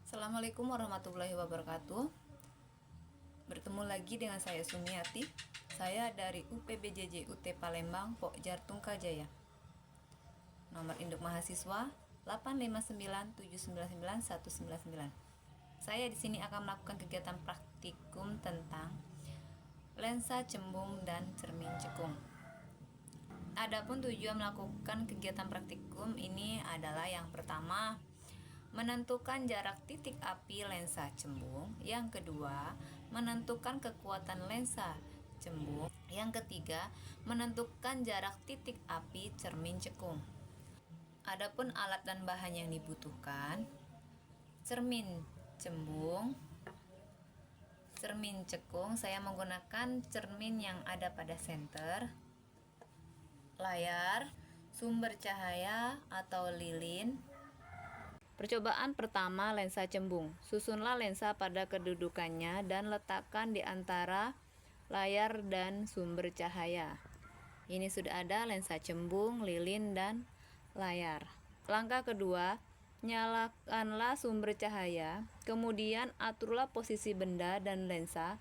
Assalamualaikum warahmatullahi wabarakatuh. Bertemu lagi dengan saya Sumiati. Saya dari UPBJJ UT Palembang, Pokjar Tungkajaya. Nomor induk mahasiswa 859799199. Saya di sini akan melakukan kegiatan praktikum tentang lensa cembung dan cermin cekung. Adapun tujuan melakukan kegiatan praktikum ini adalah yang pertama, menentukan jarak titik api lensa cembung. Yang kedua, menentukan kekuatan lensa cembung. Yang ketiga, menentukan jarak titik api cermin cekung. Adapun alat dan bahan yang dibutuhkan: cermin cembung, cermin cekung. Saya menggunakan cermin yang ada pada senter, layar, sumber cahaya atau lilin. Percobaan pertama, lensa cembung. Susunlah lensa pada kedudukannya dan letakkan di antara layar dan sumber cahaya. Ini sudah ada lensa cembung, lilin, dan layar. Langkah kedua, nyalakanlah sumber cahaya, kemudian aturlah posisi benda dan lensa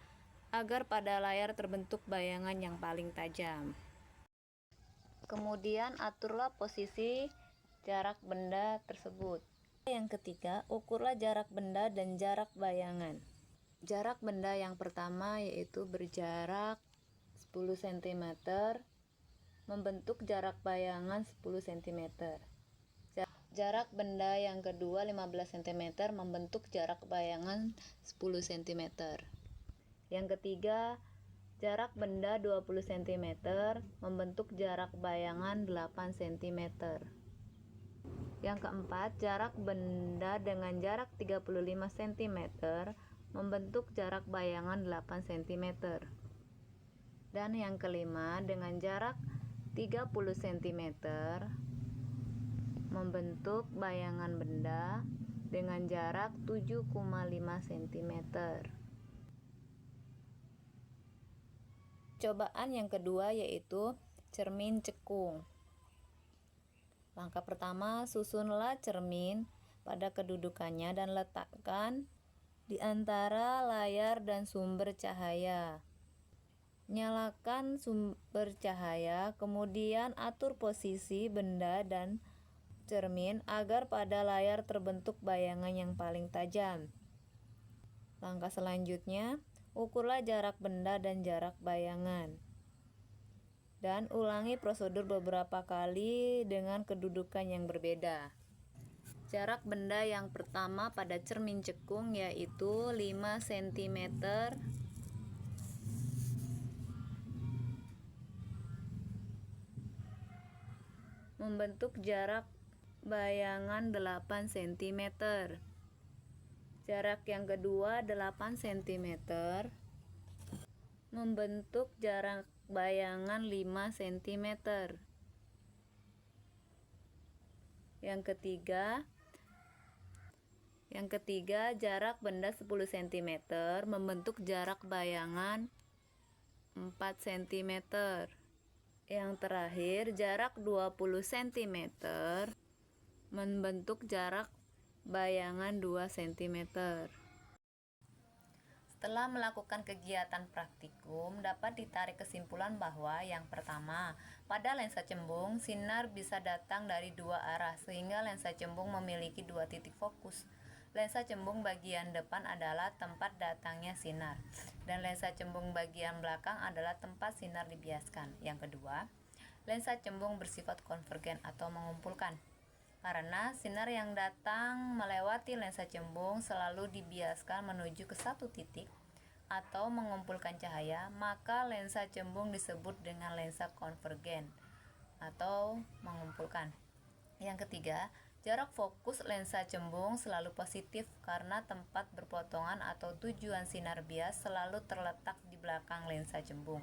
agar pada layar terbentuk bayangan yang paling tajam. Kemudian aturlah posisi jarak benda tersebut. Yang ketiga, ukurlah jarak benda dan jarak bayangan. Jarak benda yang pertama yaitu berjarak 10 cm, membentuk jarak bayangan 10 cm. Jarak benda yang kedua 15 cm, membentuk jarak bayangan 10 cm. Yang ketiga, jarak benda 20 cm, membentuk jarak bayangan 8 cm. Yang keempat, jarak benda dengan jarak 35 cm, membentuk jarak bayangan 8 cm. Dan yang kelima, dengan jarak 30 cm, membentuk bayangan benda dengan jarak 7,5 cm. Cobaan yang kedua yaitu cermin cekung. Langkah pertama, susunlah cermin pada kedudukannya dan letakkan di antara layar dan sumber cahaya. Nyalakan sumber cahaya, kemudian atur posisi benda dan cermin agar pada layar terbentuk bayangan yang paling tajam. Langkah selanjutnya, ukurlah jarak benda dan jarak bayangan. Dan ulangi prosedur beberapa kali dengan kedudukan yang berbeda. Jarak benda yang pertama pada cermin cekung yaitu 5 cm, membentuk jarak bayangan 8 cm. Jarak yang kedua 8 cm, membentuk jarak bayangan 5 cm. Yang ketiga, jarak benda 10 cm, membentuk jarak bayangan 4 cm. Yang terakhir, jarak 20 cm, membentuk jarak bayangan 2 cm. Setelah melakukan kegiatan praktikum, dapat ditarik kesimpulan bahwa yang pertama, pada lensa cembung, sinar bisa datang dari dua arah, sehingga lensa cembung memiliki dua titik fokus. Lensa cembung bagian depan adalah tempat datangnya sinar, dan lensa cembung bagian belakang adalah tempat sinar dibiaskan. Yang kedua, lensa cembung bersifat konvergen atau mengumpulkan. Karena sinar yang datang melewati lensa cembung selalu dibiaskan menuju ke satu titik atau mengumpulkan cahaya, maka lensa cembung disebut dengan lensa konvergen atau mengumpulkan. Yang ketiga, jarak fokus lensa cembung selalu positif karena tempat berpotongan atau tujuan sinar bias selalu terletak di belakang lensa cembung,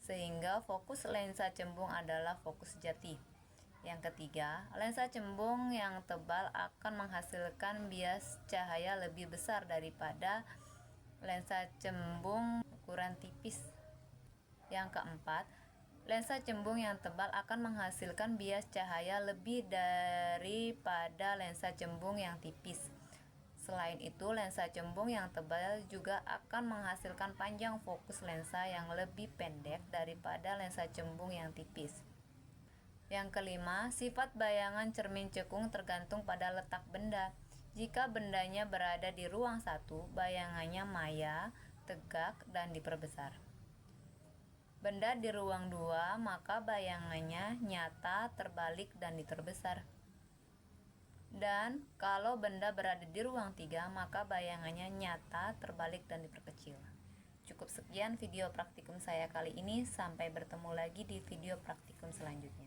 sehingga fokus lensa cembung adalah fokus sejati. Yang ketiga, lensa cembung yang tebal akan menghasilkan bias cahaya lebih besar daripada lensa cembung ukuran tipis. Yang keempat, lensa cembung yang tebal akan menghasilkan bias cahaya lebih daripada lensa cembung yang tipis, Selain itu, lensa cembung yang tebal juga akan menghasilkan panjang fokus lensa yang lebih pendek daripada lensa cembung yang tipis. Yang kelima, sifat bayangan cermin cekung tergantung pada letak benda. Jika bendanya berada di ruang satu, bayangannya maya, tegak, dan diperbesar. Benda di ruang 2, maka bayangannya nyata, terbalik, dan diterbesar. Dan kalau benda berada di ruang 3, maka bayangannya nyata, terbalik, dan diperkecil. Cukup sekian video praktikum saya kali ini, sampai bertemu lagi di video praktikum selanjutnya.